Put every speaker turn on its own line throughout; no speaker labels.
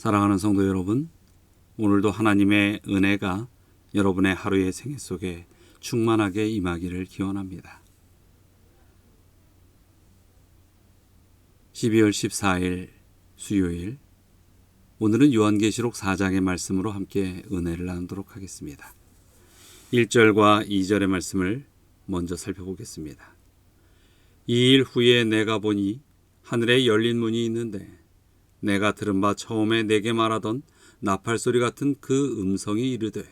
사랑하는 성도 여러분, 오늘도 하나님의 은혜가 여러분의 하루의 생애 속에 충만하게 임하기를 기원합니다. 12월 14일 수요일, 오늘은 요한계시록 4장의 말씀으로 함께 은혜를 나누도록 하겠습니다. 1절과 2절의 말씀을 먼저 살펴보겠습니다. 2일 후에 내가 보니 하늘에 열린 문이 있는데 내가 들은 바 처음에 내게 말하던 나팔소리 같은 그 음성이 이르되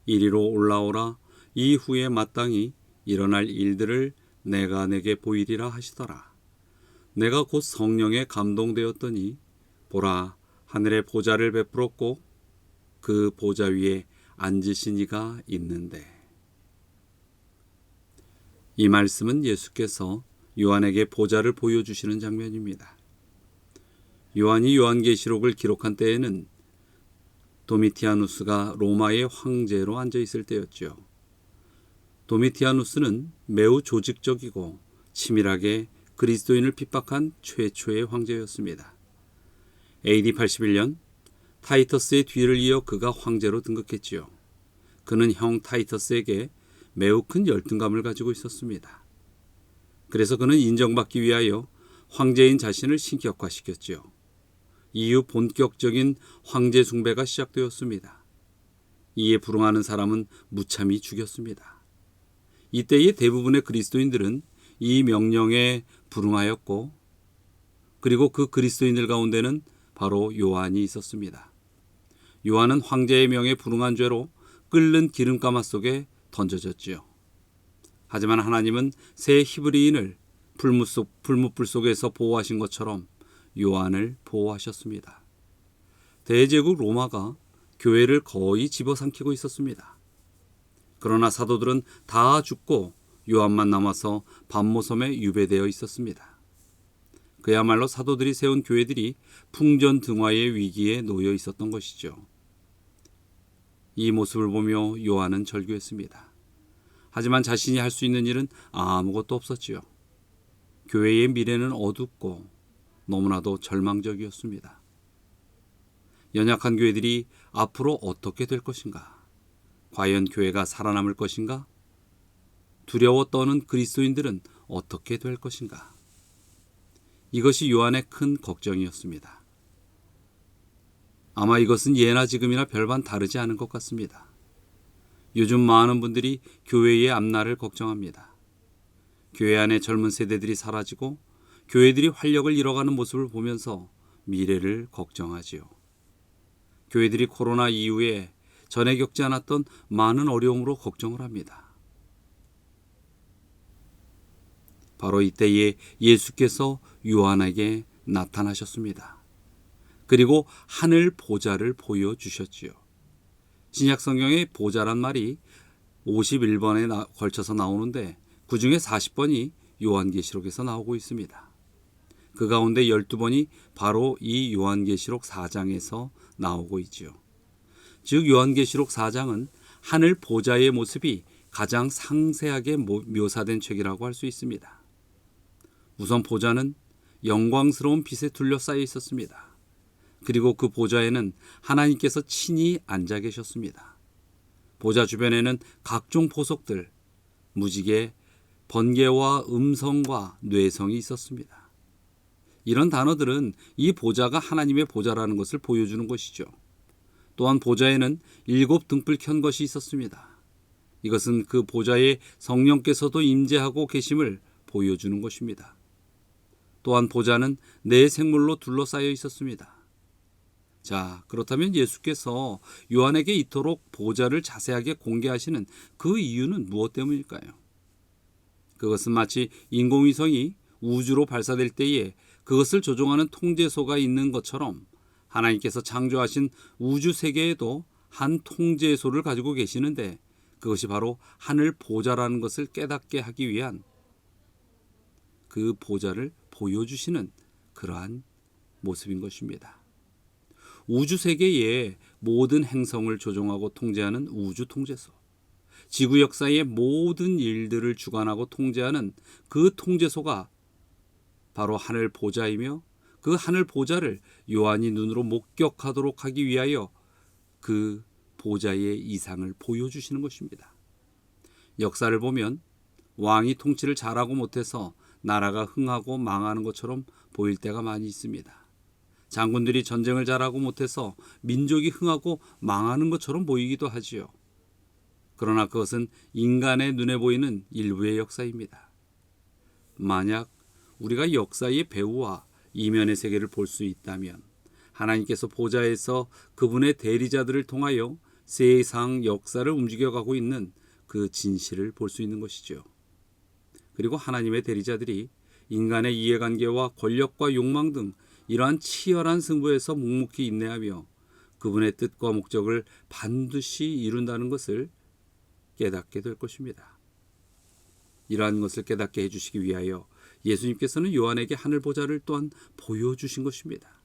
이리로 올라오라. 이후에 마땅히 일어날 일들을 내가 내게 보이리라 하시더라. 내가 곧 성령에 감동되었더니 보라, 하늘에 보좌를 베풀었고 그 보좌 위에 앉으신 이가 있는데. 이 말씀은 예수께서 요한에게 보좌를 보여주시는 장면입니다. 요한이 요한계시록을 기록한 때에는 도미티아누스가 로마의 황제로 앉아 있을 때였죠. 도미티아누스는 매우 조직적이고 치밀하게 그리스도인을 핍박한 최초의 황제였습니다. AD 81년 타이터스의 뒤를 이어 그가 황제로 등극했지요. 그는 형 타이터스에게 매우 큰 열등감을 가지고 있었습니다. 그래서 그는 인정받기 위하여 황제인 자신을 신격화시켰지요. 이후 본격적인 황제 숭배가 시작되었습니다. 이에 불응하는 사람은 무참히 죽였습니다. 이때의 대부분의 그리스도인들은 이 명령에 불응하였고, 그리고 그 그리스도인들 가운데는 바로 요한이 있었습니다. 요한은 황제의 명에 불응한 죄로 끓는 기름가마 속에 던져졌지요. 하지만 하나님은 새 히브리인을 풀무불 속에서 보호하신 것처럼 요한을 보호하셨습니다. 대제국 로마가 교회를 거의 집어삼키고 있었습니다. 그러나 사도들은 다 죽고 요한만 남아서 반모섬에 유배되어 있었습니다. 그야말로 사도들이 세운 교회들이 풍전등화의 위기에 놓여 있었던 것이죠. 이 모습을 보며 요한은 절규했습니다. 하지만 자신이 할 수 있는 일은 아무것도 없었지요. 교회의 미래는 어둡고 너무나도 절망적이었습니다. 연약한 교회들이 앞으로 어떻게 될 것인가? 과연 교회가 살아남을 것인가? 두려워 떠는 그리스도인들은 어떻게 될 것인가? 이것이 요한의 큰 걱정이었습니다. 아마 이것은 예나 지금이나 별반 다르지 않은 것 같습니다. 요즘 많은 분들이 교회의 앞날을 걱정합니다. 교회 안에 젊은 세대들이 사라지고 교회들이 활력을 잃어가는 모습을 보면서 미래를 걱정하지요. 교회들이 코로나 이후에 전에 겪지 않았던 많은 어려움으로 걱정을 합니다. 바로 이때에 예수께서 요한에게 나타나셨습니다. 그리고 하늘 보좌를 보여주셨지요. 신약 성경의 보좌란 말이 51번에 걸쳐서 나오는데 그 중에 40번이 요한계시록에서 나오고 있습니다. 그 가운데 12번이 바로 이 요한계시록 4장에서 나오고 있지요. 즉 요한계시록 4장은 하늘 보좌의 모습이 가장 상세하게 묘사된 책이라고 할 수 있습니다. 우선 보좌는 영광스러운 빛에 둘러싸여 있었습니다. 그리고 그 보좌에는 하나님께서 친히 앉아 계셨습니다. 보좌 주변에는 각종 보석들, 무지개, 번개와 음성과 뇌성이 있었습니다. 이런 단어들은 이 보좌가 하나님의 보좌라는 것을 보여주는 것이죠. 또한 보좌에는 7 등불 켠 것이 있었습니다. 이것은 그 보좌에 성령께서도 임재하고 계심을 보여주는 것입니다. 또한 보좌는 네 생물로 둘러싸여 있었습니다. 자, 그렇다면 예수께서 요한에게 이토록 보좌를 자세하게 공개하시는 그 이유는 무엇 때문일까요? 그것은 마치 인공위성이 우주로 발사될 때에 그것을 조종하는 통제소가 있는 것처럼 하나님께서 창조하신 우주 세계에도 한 통제소를 가지고 계시는데 그것이 바로 하늘 보좌라는 것을 깨닫게 하기 위한 그 보좌를 보여주시는 그러한 모습인 것입니다. 우주 세계의 모든 행성을 조종하고 통제하는 우주 통제소, 지구 역사의 모든 일들을 주관하고 통제하는 그 통제소가 바로 하늘 보좌이며 그 하늘 보좌를 요한이 눈으로 목격하도록 하기 위하여 그 보좌의 이상을 보여주시는 것입니다. 역사를 보면 왕이 통치를 잘하고 못해서 나라가 흥하고 망하는 것처럼 보일 때가 많이 있습니다. 장군들이 전쟁을 잘하고 못해서 민족이 흥하고 망하는 것처럼 보이기도 하지요. 그러나 그것은 인간의 눈에 보이는 일부의 역사입니다. 만약 우리가 역사의 배후와 이면의 세계를 볼 수 있다면 하나님께서 보좌에서 그분의 대리자들을 통하여 세상 역사를 움직여가고 있는 그 진실을 볼 수 있는 것이죠. 그리고 하나님의 대리자들이 인간의 이해관계와 권력과 욕망 등 이러한 치열한 승부에서 묵묵히 인내하며 그분의 뜻과 목적을 반드시 이룬다는 것을 깨닫게 될 것입니다. 이러한 것을 깨닫게 해주시기 위하여 예수님께서는 요한에게 하늘 보좌를 또한 보여주신 것입니다.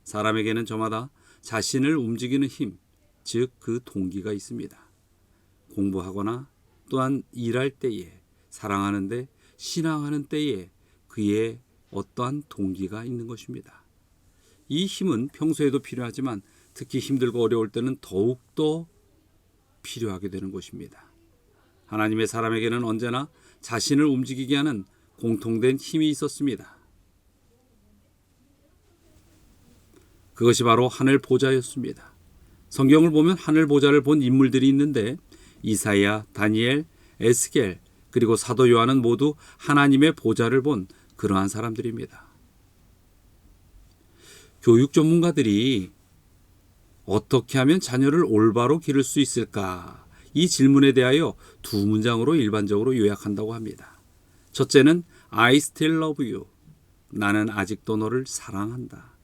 사람에게는 저마다 자신을 움직이는 힘, 즉 그 동기가 있습니다. 공부하거나 또한 일할 때에, 사랑하는데, 신앙하는 때에 그의 어떠한 동기가 있는 것입니다. 이 힘은 평소에도 필요하지만 특히 힘들고 어려울 때는 더욱더 필요하게 되는 것입니다. 하나님의 사람에게는 언제나 자신을 움직이게 하는 공통된 힘이 있었습니다. 그것이 바로 하늘 보좌였습니다. 성경을 보면 하늘 보좌를 본 인물들이 있는데 이사야, 다니엘, 에스겔 그리고 사도 요한은 모두 하나님의 보좌를 본 그러한 사람들입니다. 교육 전문가들이 어떻게 하면 자녀를 올바로 기를 수 있을까? 이 질문에 대하여 두 문장으로 일반적으로 요약한다고 합니다. 첫째는 I still love you. 나는 아직도 너를 사랑한다.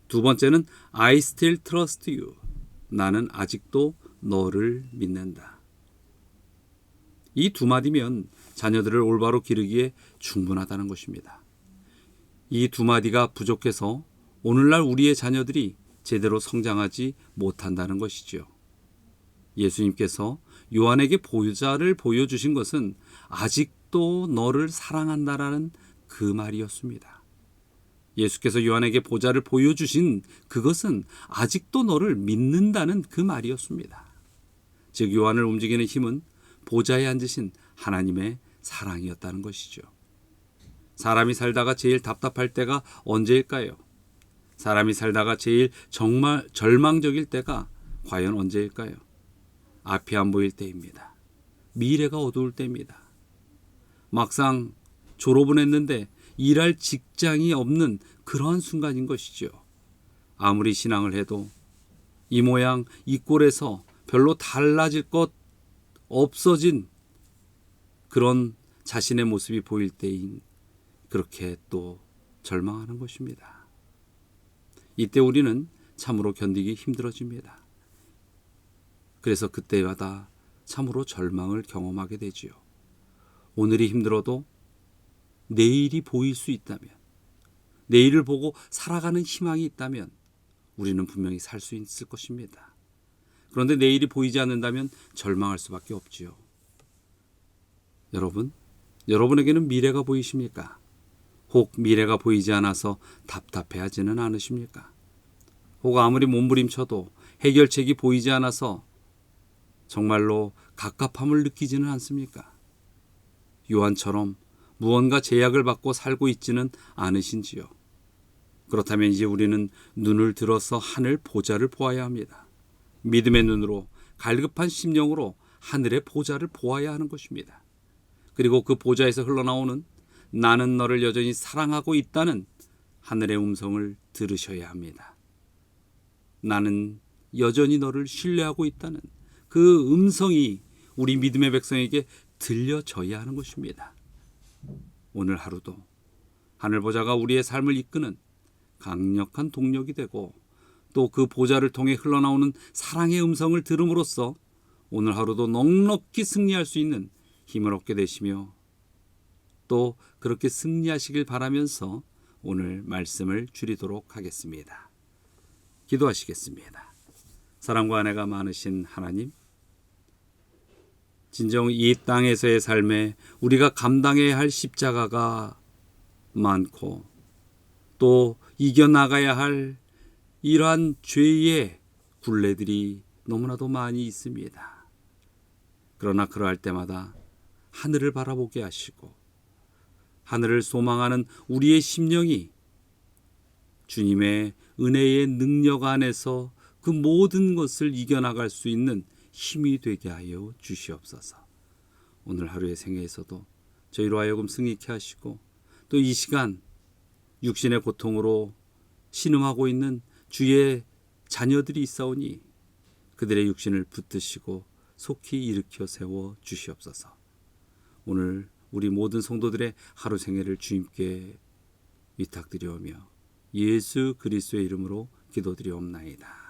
두 번째는 I still trust you. 나는 아직도 너를 믿는다. 이 두 마디면 자녀들을 올바로 기르기에 충분하다는 것입니다. 이 두 마디가 부족해서 오늘날 우리의 자녀들이 제대로 성장하지 못한다는 것이지요. 예수님께서 요한에게 보좌를 보여주신 것은 아직도 너를 사랑한다라는 그 말이었습니다. 예수께서 요한에게 보좌를 보여주신 그것은 아직도 너를 믿는다는 그 말이었습니다. 즉 요한을 움직이는 힘은 보좌에 앉으신 하나님의 사랑이었다는 것이죠. 사람이 살다가 제일 답답할 때가 언제일까요? 사람이 살다가 제일 정말 절망적일 때가 과연 언제일까요? 앞이 안 보일 때입니다. 미래가 어두울 때입니다. 막상 졸업은 했는데 일할 직장이 없는 그러한 순간인 것이죠. 아무리 신앙을 해도 이 모양 이 꼴에서 별로 달라질 것 없어진 그런 자신의 모습이 보일 때인 그렇게 또 절망하는 것입니다. 이때 우리는 참으로 견디기 힘들어집니다. 그래서 그때마다 참으로 절망을 경험하게 되지요. 오늘이 힘들어도 내일이 보일 수 있다면, 내일을 보고 살아가는 희망이 있다면 우리는 분명히 살 수 있을 것입니다. 그런데 내일이 보이지 않는다면 절망할 수밖에 없지요. 여러분에게는 미래가 보이십니까? 혹 미래가 보이지 않아서 답답해하지는 않으십니까? 혹 아무리 몸부림쳐도 해결책이 보이지 않아서 정말로 갑갑함을 느끼지는 않습니까? 요한처럼 무언가 제약을 받고 살고 있지는 않으신지요? 그렇다면 이제 우리는 눈을 들어서 하늘 보좌를 보아야 합니다. 믿음의 눈으로 갈급한 심령으로 하늘의 보좌를 보아야 하는 것입니다. 그리고 그 보좌에서 흘러나오는 나는 너를 여전히 사랑하고 있다는 하늘의 음성을 들으셔야 합니다. 나는 여전히 너를 신뢰하고 있다는 그 음성이 우리 믿음의 백성에게 들려져야 하는 것입니다. 오늘 하루도 하늘 보좌가 우리의 삶을 이끄는 강력한 동력이 되고 또 그 보좌를 통해 흘러나오는 사랑의 음성을 들음으로써 오늘 하루도 넉넉히 승리할 수 있는 힘을 얻게 되시며 또 그렇게 승리하시길 바라면서 오늘 말씀을 줄이도록 하겠습니다. 기도하시겠습니다. 사랑과 은혜가 많으신 하나님, 진정 이 땅에서의 삶에 우리가 감당해야 할 십자가가 많고 또 이겨나가야 할 이러한 죄의 굴레들이 너무나도 많이 있습니다. 그러나 그러할 때마다 하늘을 바라보게 하시고 하늘을 소망하는 우리의 심령이 주님의 은혜의 능력 안에서 그 모든 것을 이겨나갈 수 있는 힘이 되게 하여 주시옵소서. 오늘 하루의 생애에서도 저희로 하여금 승리케 하시고 또 이 시간 육신의 고통으로 신음하고 있는 주의 자녀들이 있사오니 그들의 육신을 붙드시고 속히 일으켜 세워 주시옵소서. 오늘 우리 모든 성도들의 하루 생애를 주님께 위탁드리오며 예수 그리스도의 이름으로 기도드리옵나이다.